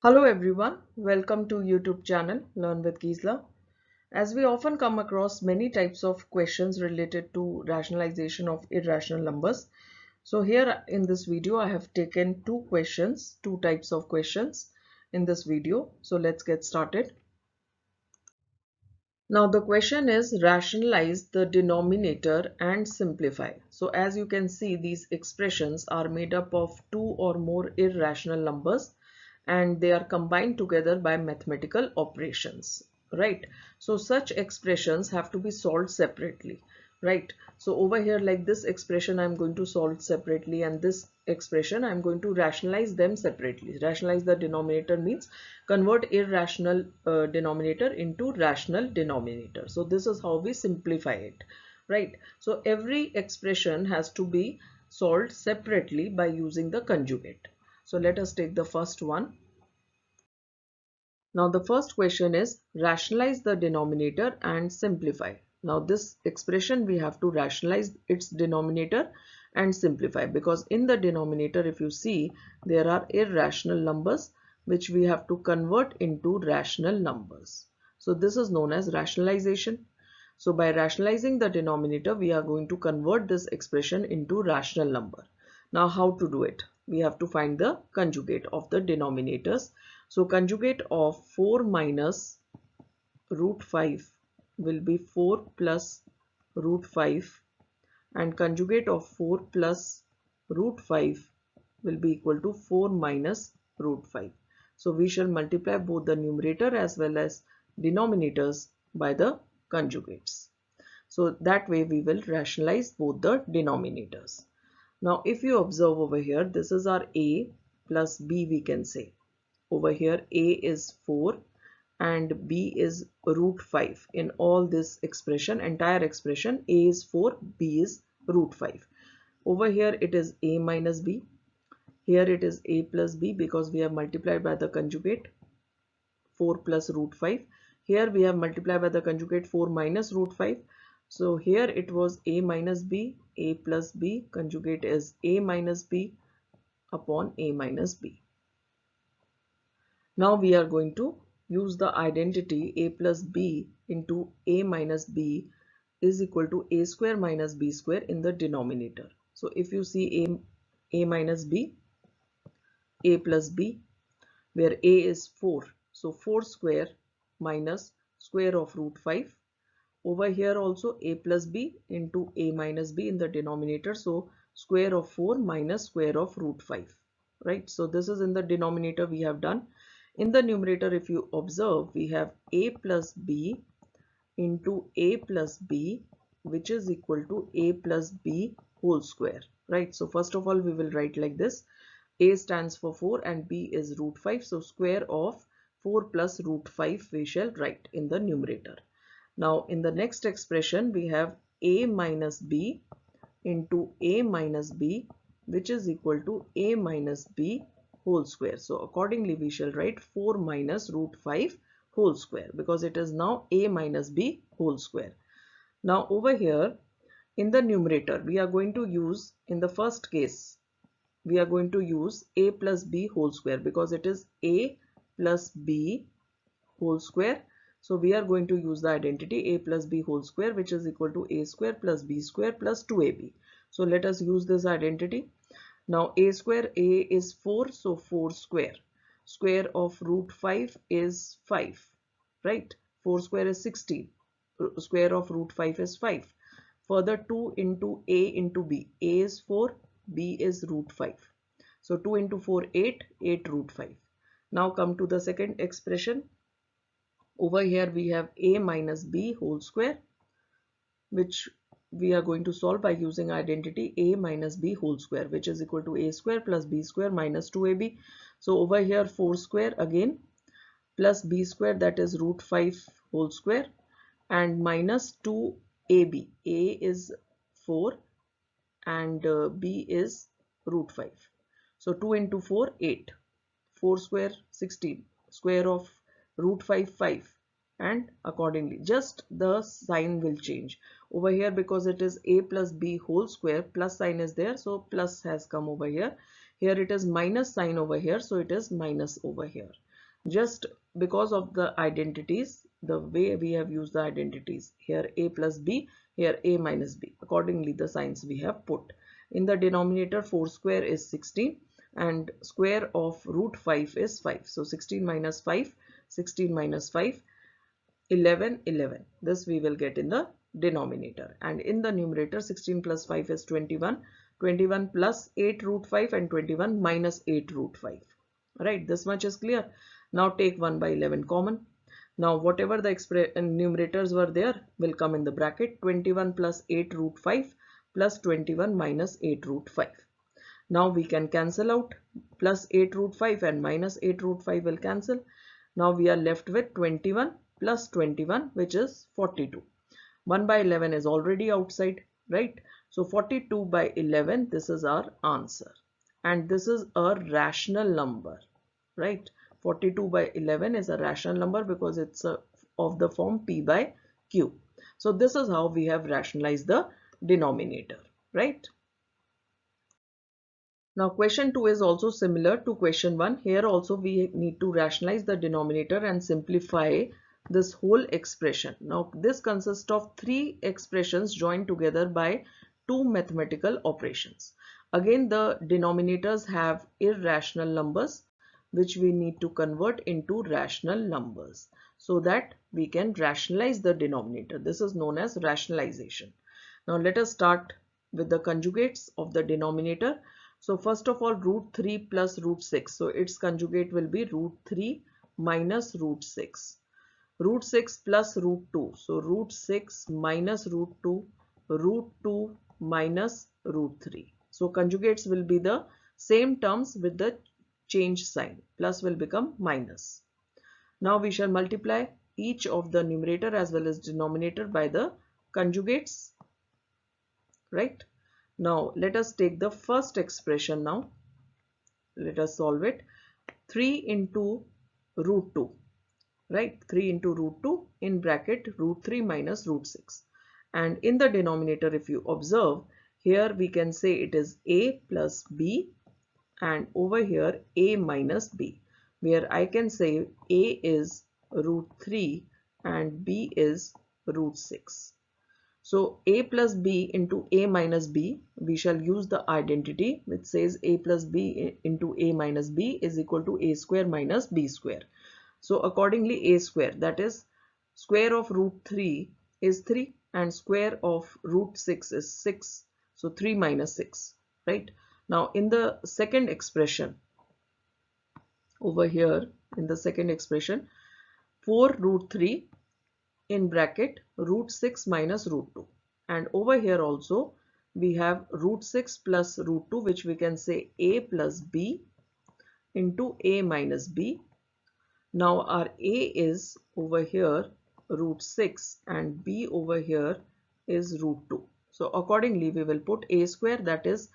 Hello everyone, welcome to YouTube channel Learn with Gisla. As we often come across many types of questions related to rationalization of irrational numbers. So here in this video I have taken two types of questions in this video. So let's get started. Now the question is rationalize the denominator and simplify. So as you can see, these expressions are made up of two or more irrational numbers and they are combined together by mathematical operations, right? So such expressions have to be solved separately, right? So over here, like this expression I'm going to solve separately, and this expression I'm going to rationalize them separately. Rationalize the denominator means convert irrational denominator into rational denominator. So this is how we simplify it, right? So every expression has to be solved separately by using the conjugate. So let us take the first one. Now the first question is rationalize the denominator and simplify. Now this expression we have to rationalize its denominator and simplify, because in the denominator, if you see, there are irrational numbers which we have to convert into rational numbers. So this is known as rationalization. So by rationalizing the denominator, we are going to convert this expression into rational number. Now how to do it? We have to find the conjugate of the denominators. So conjugate of 4 minus root 5 will be 4 plus root 5, and conjugate of 4 plus root 5 will be equal to 4 minus root 5. So we shall multiply both the numerator as well as denominators by the conjugates. So that way we will rationalize both the denominators. Now if you observe over here, this is our a plus b, we can say. Over here a is 4 and b is root 5. In all this expression, entire expression, a is 4, b is root 5. Over here it is a minus b. Here it is a plus b, because we have multiplied by the conjugate 4 plus root 5. Here we have multiplied by the conjugate 4 minus root 5. So here it was a minus b, a plus b, conjugate is a minus b upon a minus b. Now we are going to use the identity a plus b into a minus b is equal to a square minus b square in the denominator. So if you see a minus b, a plus b, where a is 4. So 4 square minus square of root 5. Over here also a plus b into a minus b in the denominator. So square of 4 minus square of root 5. Right. So this is in the denominator we have done. In the numerator, if you observe, we have a plus b into a plus b, which is equal to a plus b whole square. Right. So first of all, we will write like this. A stands for 4 and b is root 5. So square of 4 plus root 5 we shall write in the numerator. Now in the next expression we have a minus b into a minus b, which is equal to a minus b whole square. So accordingly we shall write 4 minus root 5 whole square, because it is now a minus b whole square. Now over here in the numerator we are going to use, in the first case, we are going to use a plus b whole square, because it is a plus b whole square. So we are going to use the identity a plus b whole square, which is equal to a square plus b square plus 2ab. So let us use this identity. Now a square, a is 4, so 4 square. Square of root 5 is 5, right? 4 square is 16. Square of root 5 is 5. Further 2 into a into b. A is 4, b is root 5. So 2 into 4, 8, 8 root 5. Now come to the second expression. Over here we have a minus b whole square, which we are going to solve by using identity a minus b whole square, which is equal to a square plus b square minus 2ab. So over here 4 square again plus b square, that is root 5 whole square, and minus 2ab. A is 4 and b is root 5. So 2 into 4, 8. 4 square 16. Square of root 5, 5, and accordingly just the sign will change over here, because it is a plus b whole square, plus sign is there, so plus has come over here. Here it is minus sign over here, so it is minus over here. just because of the identities, the way we have used the identities, here a plus b, here a minus b, accordingly the signs we have put. In the denominator, 4 square is 16 and square of root 5 is 5. So 16 minus 5, 16 minus 5, 11, 11. This we will get in the denominator, and in the numerator 16 plus 5 is 21, 21 plus 8 root 5 and 21 minus 8 root 5. Right, this much is clear. Now take 1 by 11 common. Now whatever the numerators were there will come in the bracket. 21 plus 8 root 5 plus 21 minus 8 root 5. Now we can cancel out. Plus 8 root 5 and minus 8 root 5 will cancel. Now we are left with 21 plus 21, which is 42. 1 by 11 is already outside, right? So 42 by 11, this is our answer. And this is a rational number, right? 42 by 11 is a rational number because it's of the form p by q. So this is how we have rationalized the denominator, right? Now question 2 is also similar to question 1. Here also we need to rationalize the denominator and simplify this whole expression. Now this consists of 3 expressions joined together by 2 mathematical operations. Again, the denominators have irrational numbers which we need to convert into rational numbers so that we can rationalize the denominator. This is known as rationalization. Now let us start with the conjugates of the denominator. So first of all, root 3 plus root 6. So its conjugate will be root 3 minus root 6. Root 6 plus root 2. So root 6 minus root 2, root 2 minus root 3. So conjugates will be the same terms with the change sign. Plus will become minus. Now we shall multiply each of the numerator as well as denominator by the conjugates, right? Now let us take the first expression now. Let us solve it. 3 into root 2, right? 3 into root 2 in bracket root 3 minus root 6. And in the denominator, if you observe, here we can say it is a plus b, and over here a minus b, where I can say a is root 3 and b is root 6. So a plus b into a minus b, we shall use the identity which says a plus b into a minus b is equal to a square minus b square. So accordingly a square, that is square of root 3 is 3 and square of root 6 is 6. So 3 minus 6, right? Now in the second expression, over here in the second expression, 4 root 3 in bracket root 6 minus root 2, and over here also we have root 6 plus root 2, which we can say a plus b into a minus b. Now our a is over here root 6 and b over here is root 2. So accordingly we will put a square, that is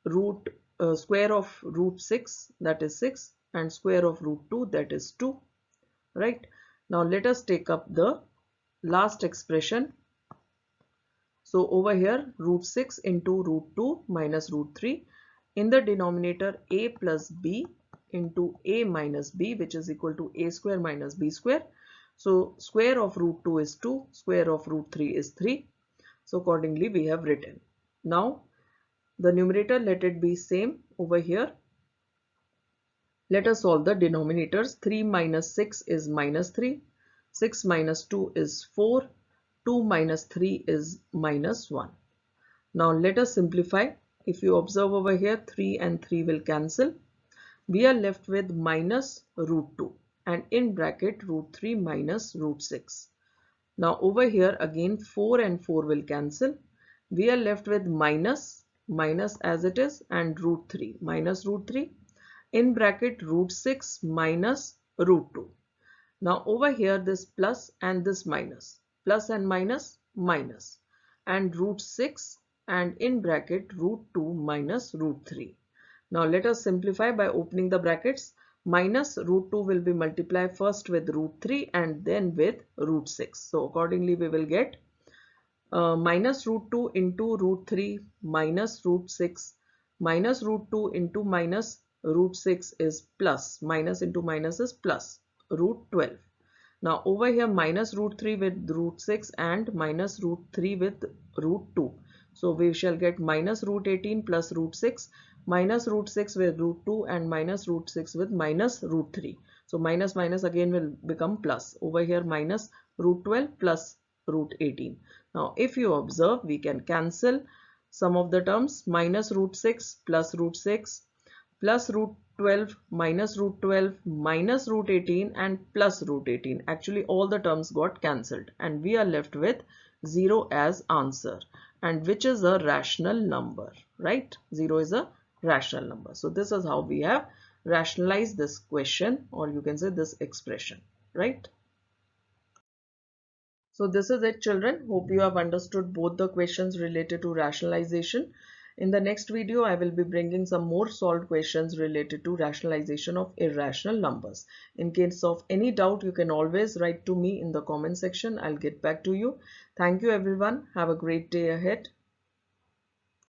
root square of root 6, that is 6, and square of root 2, that is 2, right? Now let us take up the last expression. So over here root 6 into root 2 minus root 3, in the denominator a plus b into a minus b, which is equal to a square minus b square. So square of root 2 is 2, square of root 3 is 3. So accordingly we have written. Now the numerator, let it be same over here. Let us solve the denominators. 3 minus 6 is minus 3. 6 minus 2 is 4. 2 minus 3 is minus 1. Now let us simplify. If you observe over here, 3 and 3 will cancel. We are left with minus root 2 and in bracket root 3 minus root 6. Now over here again 4 and 4 will cancel. We are left with minus as it is and root 3 minus root 3 in bracket root 6 minus root 2. Now over here this plus and this minus, plus and minus, minus, and root 6 and in bracket root 2 minus root 3. Now let us simplify by opening the brackets. Minus root 2 will be multiplied first with root 3 and then with root 6. So accordingly we will get minus root 2 into root 3 minus root 6 minus root 2 into minus root 6 is plus, minus into minus is plus, root 12. Now over here minus root 3 with root 6 and minus root 3 with root 2. So we shall get minus root 18 plus root 6, minus root 6 with root 2 and minus root 6 with minus root 3. So minus minus again will become plus. Over here minus root 12 plus root 18. Now if you observe, we can cancel some of the terms. Minus root 6 plus root 6 plus root 12 minus root 12 minus root 18 and plus root 18. Actually all the terms got cancelled and we are left with 0 as answer, and which is a rational number, right? 0 is a rational number. So this is how we have rationalized this question, or you can say this expression, right? So this is it, children. Hope you have understood both the questions related to rationalization. In the next video, I will be bringing some more solved questions related to rationalization of irrational numbers. In case of any doubt, you can always write to me in the comment section. I'll get back to you. Thank you everyone. Have a great day ahead.